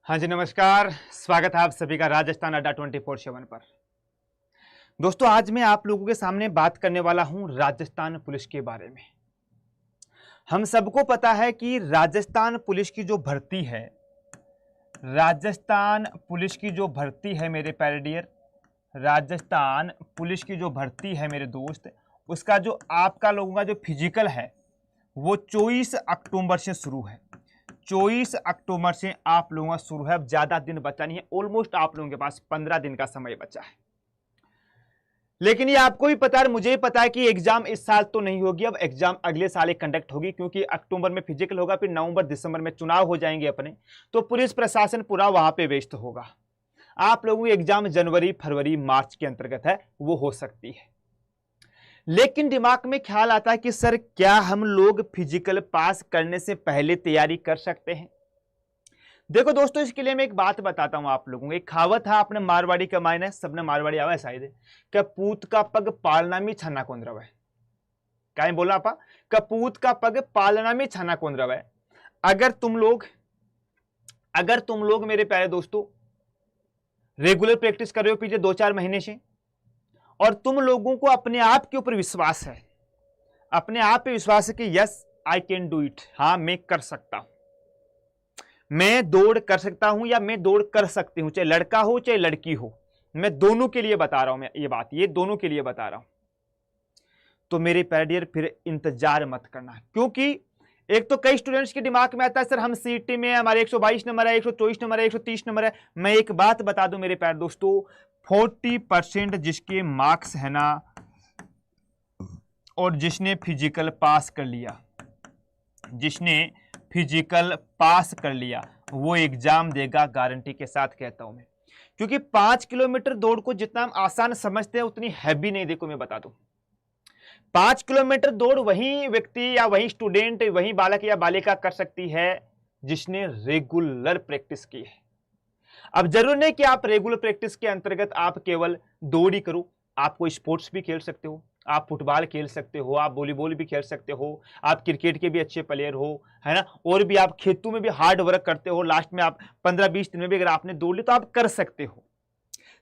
हाँ जी नमस्कार, स्वागत है आप सभी का राजस्थान अड्डा 24/7 पर। दोस्तों आज मैं आप लोगों के सामने बात करने वाला हूं राजस्थान पुलिस के बारे में। हम सबको पता है कि राजस्थान पुलिस की जो भर्ती है, राजस्थान पुलिस की जो भर्ती है मेरे प्यारे डियर, राजस्थान पुलिस की जो भर्ती है मेरे दोस्त, उसका जो आपका लोगों का जो फिजिकल है वो 24 अक्टूबर से शुरू है। 24 अक्टूबर से आप लोगों का शुरू है। अब ज्यादा दिन बचा नहीं है, ऑलमोस्ट आप लोगों के पास 15 दिन का समय बचा है। लेकिन ये आपको भी पता है, मुझे भी पता है कि एग्जाम इस साल तो नहीं होगी, अब एग्जाम अगले साल ही कंडक्ट होगी, क्योंकि अक्टूबर में फिजिकल होगा, फिर नवंबर दिसंबर में चुनाव हो जाएंगे अपने, तो पुलिस प्रशासन पूरा वहां पे व्यस्त होगा। आप लोगों की एग्जाम जनवरी फरवरी मार्च के अंतर्गत है, वो हो सकती है। लेकिन दिमाग में ख्याल आता है कि सर क्या हम लोग फिजिकल पास करने से पहले तैयारी कर सकते हैं? देखो दोस्तों, इसके लिए मैं एक बात बताता हूं आप लोगों को। एक कहावत है, आपने मारवाड़ी का मायना है, सबने मारवाड़ी आवा है शायद, कपूत का पग पालना में छाना कौन रवा है। क्या बोला आपा? कपूत का पग पालना में छाना कौन रवा है। अगर तुम लोग मेरे प्यारे दोस्तों रेगुलर प्रैक्टिस कर रहे हो पिछले 2-4 महीने से, और तुम लोगों को अपने आप के ऊपर विश्वास है, अपने आप पे विश्वास है कि yes I can do it, हाँ मैं कर सकता हूं, मैं दौड़ कर सकता हूं या मैं दौड़ कर सकती हूं, चाहे लड़का हो चाहे लड़की हो, मैं दोनों के लिए बता रहा हूं, मैं ये बात ये दोनों के लिए बता रहा हूं। तो मेरे प्यारे डियर फिर इंतजार मत करना, क्योंकि एक तो कई स्टूडेंट्स के दिमाग में आता है सर हम सीईटी में हमारे 122 नंबर है, 124 नंबर है, 130 नंबर है। मैं एक बात बता दूं मेरे प्यारे दोस्तों, 40% जिसके मार्क्स है ना, और जिसने फिजिकल पास कर लिया, जिसने फिजिकल पास कर लिया वो एग्जाम देगा, गारंटी के साथ कहता हूं मैं। क्योंकि 5 किलोमीटर दौड़ को जितना हम आसान समझते हैं उतनी हैवी नहीं। देखो मैं बता दूं, 5 किलोमीटर दौड़ वही व्यक्ति या वही स्टूडेंट, वही बालक या बालिका कर सकती है जिसने रेगुलर प्रैक्टिस की है। अब जरूर नहीं कि आप रेगुलर प्रैक्टिस के अंतर्गत आप केवल दौड़ ही करो, आप कोई स्पोर्ट्स भी खेल सकते हो, आप फुटबॉल खेल सकते हो, आप वॉलीबॉल भी खेल सकते हो, आप क्रिकेट के भी अच्छे प्लेयर हो, है ना, और भी आप खेतों में भी हार्ड वर्क करते हो, लास्ट में आप 15-20 दिन में भी अगर आपने दौड़ ली तो आप कर सकते हो।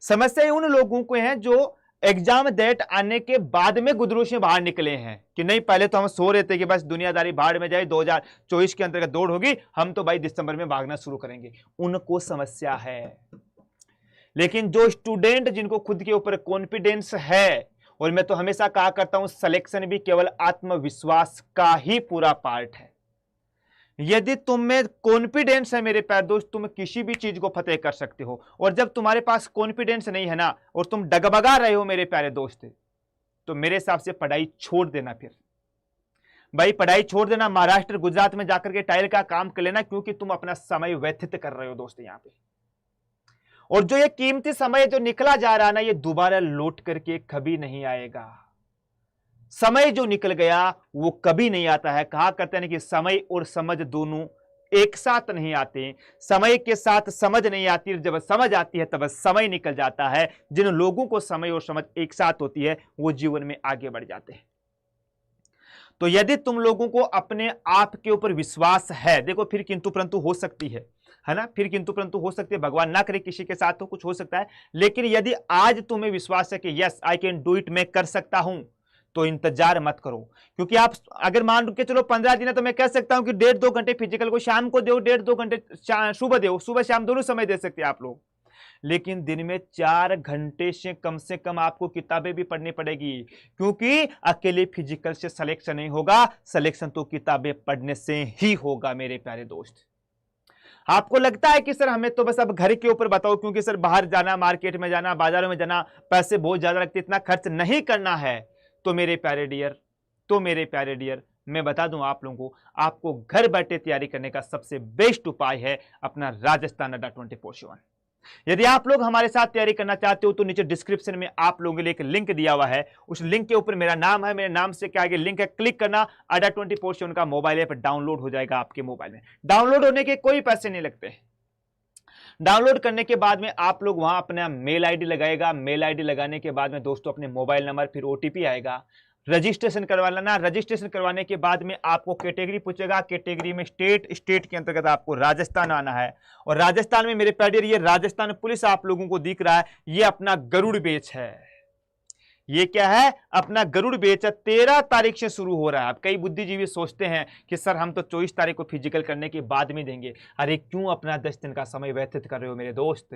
समस्या उन लोगों को है जो एग्जाम डेट आने के बाद में गुदरू से बाहर निकले हैं कि नहीं पहले तो हम सो रहे थे कि बस दुनियादारी भाड़ में जाए, 2024 के अंतर्गत दौड़ होगी, हम तो भाई दिसंबर में भागना शुरू करेंगे, उनको समस्या है। लेकिन जो स्टूडेंट जिनको खुद के ऊपर कॉन्फिडेंस है, और मैं तो हमेशा कहा करता हूं सिलेक्शन भी केवल आत्मविश्वास का ही पूरा पार्ट है। यदि तुम में कॉन्फिडेंस है मेरे प्यारे दोस्त, तुम किसी भी चीज को फतेह कर सकते हो। और जब तुम्हारे पास कॉन्फिडेंस नहीं है ना, और तुम डगमगा रहे हो मेरे प्यारे दोस्त, तो मेरे हिसाब से पढ़ाई छोड़ देना। फिर भाई पढ़ाई छोड़ देना, महाराष्ट्र गुजरात में जाकर के टाइल का काम कर लेना, क्योंकि तुम अपना समय व्यतीत कर रहे हो दोस्त यहां पे। और जो ये कीमती समय जो निकला जा रहा है ना, ये दोबारा लौट करके कभी नहीं आएगा। समय जो निकल गया वो कभी नहीं आता है। कहा करते हैं कि समय और समझ दोनों एक साथ नहीं आते, समय के साथ समझ नहीं आती, जब समझ आती है तब समय निकल जाता है। जिन लोगों को समय और समझ एक साथ होती है वो जीवन में आगे बढ़ जाते हैं। तो यदि तुम लोगों को अपने आप के ऊपर विश्वास है, देखो फिर किंतु परंतु हो सकती है ना, फिर किंतु परंतु हो सकती है, भगवान ना करे किसी के साथ तो कुछ हो सकता है। लेकिन यदि आज तुम्हें विश्वास है कि yes I can do it, मैं कर सकता हूं, तो इंतजार मत करो। क्योंकि आप अगर मान के चलो 15 दिन है, तो मैं कह सकता हूं कि 1.5-2 घंटे फिजिकल को शाम को दो, 1.5-2 घंटे सुबह दो, सुबह शाम दोनों समय दे सकते हैं आप लोग। लेकिन दिन में 4 घंटे से कम आपको किताबें भी पढ़नी पड़ेगी, क्योंकि अकेले फिजिकल से सिलेक्शन नहीं होगा, सिलेक्शन तो किताबें पढ़ने से ही होगा मेरे प्यारे दोस्त। आपको लगता है कि सर हमें तो बस अब घर के ऊपर बताओ, क्योंकि सर बाहर जाना, मार्केट में जाना, बाजारों में जाना, पैसे बहुत ज्यादा लगते, इतना खर्च नहीं करना है। तो मेरे प्यारे डियर मैं बता दूं आप लोगों को, आपको घर बैठे तैयारी करने का सबसे बेस्ट उपाय है अपना राजस्थान अड्डा 24/7। यदि आप लोग हमारे साथ तैयारी करना चाहते हो तो नीचे डिस्क्रिप्शन में आप लोगों के लिए एक लिंक दिया हुआ है, उस लिंक के ऊपर मेरा नाम है, मेरे नाम से क्या आगे लिंक है, क्लिक करना, अड्डा 24/7 का मोबाइल ऐप डाउनलोड हो जाएगा आपके मोबाइल में। डाउनलोड होने के कोई पैसे नहीं लगते। डाउनलोड करने के बाद में आप लोग वहां अपना मेल आईडी लगाएगा, मेल आईडी लगाने के बाद में दोस्तों अपने मोबाइल नंबर, फिर ओटीपी आएगा, रजिस्ट्रेशन करवा लेना। रजिस्ट्रेशन करवाने के बाद में आपको कैटेगरी पूछेगा, कैटेगरी में स्टेट के अंतर्गत आपको राजस्थान आना है। और राजस्थान में मेरे प्यारे, ये राजस्थान पुलिस आप लोगों को दिख रहा है, ये अपना गरुड़ बैच है। ये क्या है? अपना गरुड़ बैच 13 तारीख से शुरू हो रहा है। अब कई बुद्धिजीवी सोचते हैं कि सर हम तो 24 तारीख को फिजिकल करने के बाद में देंगे। अरे क्यों अपना 10 दिन का समय व्यतीत कर रहे हो मेरे दोस्त?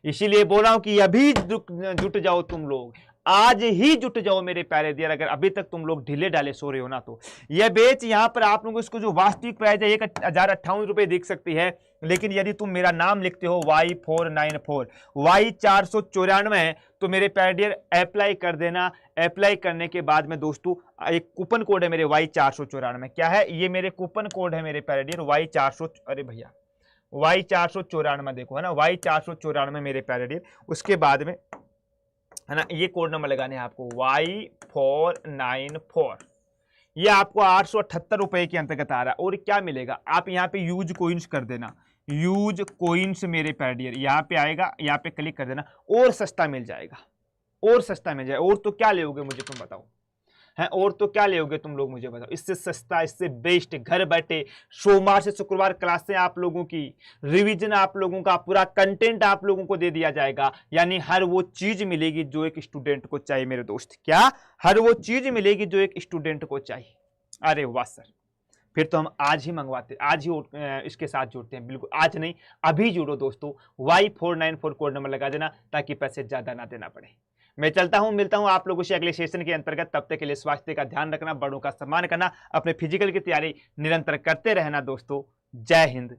इसीलिए बोल रहा हूं कि अभी जुट जाओ तुम लोग, आज ही जुट जाओ मेरे प्यारे डियर। अगर अभी तक तुम लोग ढीले डाले सो रहे हो ना, तो यह बैच यहां पर आप लोगों को इसको जो वास्तविक प्राइस है 1058 रुपए दिख सकती है, लेकिन यदि तुम मेरा नाम लिखते हो Y494 Y494, तो मेरे प्यारे डियर अप्लाई कर देना। अप्लाई करने के बाद में दोस्तों एक कूपन कोड है मेरे Y494। क्या है ये? मेरे कूपन कोड है मेरे प्यारे डियर Y400, अरे भैया Y494 देखो, है ना, Y494 मेरे प्यारे डियर। उसके बाद में है ना, ये कोड नंबर लगाने हैं आपको Y494। ये आपको 878 रुपए के अंतर्गत आ रहा है। और क्या मिलेगा? आप यहाँ पे यूज कोइंस कर देना, यूज कोइंस मेरे प्यारे डियर, यहाँ पे आएगा, यहाँ पे क्लिक कर देना, और सस्ता मिल जाएगा, और सस्ता मिल जाएगा। और तो क्या लोगे मुझे तुम बताओ, है? और तो क्या लोगे तुम लोग मुझे बताओ? इससे सस्ता, इससे बेस्ट, घर बैठे सोमवार से शुक्रवार क्लासें आप लोगों की, रिवीजन आप लोगों का, पूरा कंटेंट आप लोगों को दे दिया जाएगा। यानी हर वो चीज मिलेगी जो एक स्टूडेंट को चाहिए मेरे दोस्त। क्या? हर वो चीज मिलेगी जो एक स्टूडेंट को चाहिए। अरे वाह सर, फिर तो हम आज ही मंगवाते, आज ही इसके साथ जुड़ते हैं। बिल्कुल आज नहीं, अभी जुड़ो दोस्तों। Y494 कोड नंबर लगा देना ताकि पैसे ज्यादा ना देना पड़े। मैं चलता हूं, मिलता हूं आप लोगों से अगले सेशन के अंतर्गत। तब तक के लिए स्वास्थ्य का ध्यान रखना, बड़ों का सम्मान करना, अपने फिजिकल की तैयारी निरंतर करते रहना दोस्तों। जय हिंद,